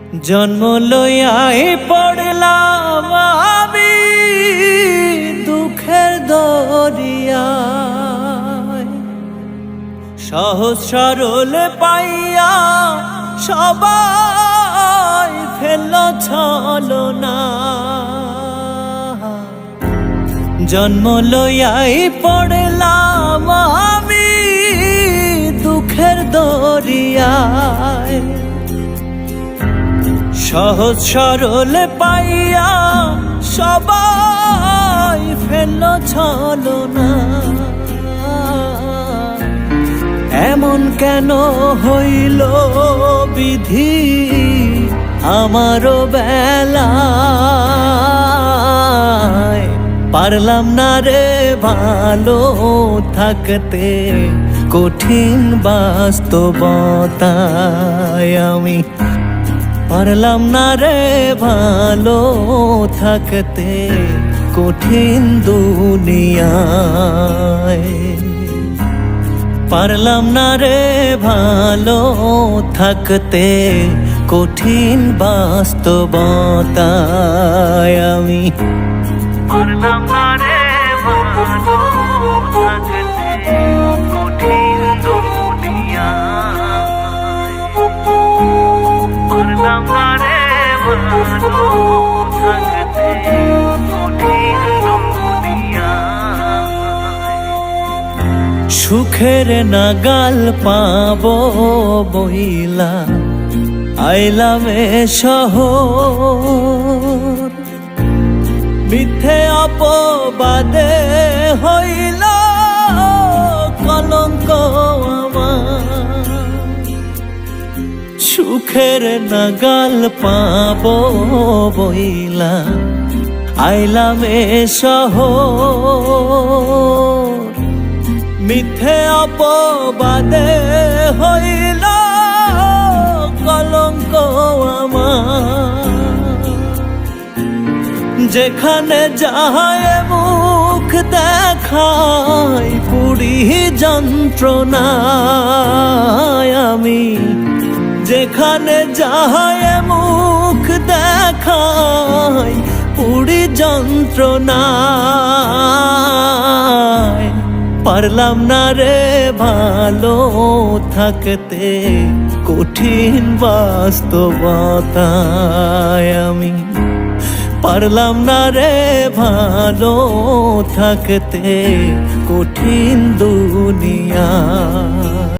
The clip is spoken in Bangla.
জন্ম লইয়াই পড়লাম আমি দুঃখের দরিয়ায়, সহজ সরল পাইয়া সবাই ফেলল ছলনা। জন্ম লইয়াই পড়লাম আমি দুঃখের দরিয়ায়, সহজ সরল পাইয়া সবাই ফেলল ছলনা। এমন কেন হইল বিধি আমারও বেলায়, পারলাম না রে ভালো থাকতে কঠিন বাস্তবতায়। আমি পারলাম না রে ভালো থাকতে কঠিন দুনিয়ায়, পারলাম না রে ভালো থাকতে কঠিন বাস্তবতায়। আমি পারলাম না রে ভালো থাকতে কঠিন দুনিয়ায়, পারলাম না রে ভালো থাকতে কঠিন দুনিয়ায়। সুখের নাগাল পাবো বইলা আইলাম এ শহর, মিথ্যে অপবাদে হইল কলঙ্ক আমার। সুখের নাগাল পাবো বইলা আইলাম এ শহর, মিথ্যে অপবাদে হইল কলঙ্ক আমার। যেখানে যাহায় মুখ দেখায় পুরি যন্ত্রণায়, আমি যেখানে যাহায় মুখ দেখায় পুরি যন্ত্রণায়, পারলাম না রে ভালো থাকতে কঠিন বাস্তবতায়। আমি পারলাম না রে ভালো থাকতে কঠিন দুনিয়া।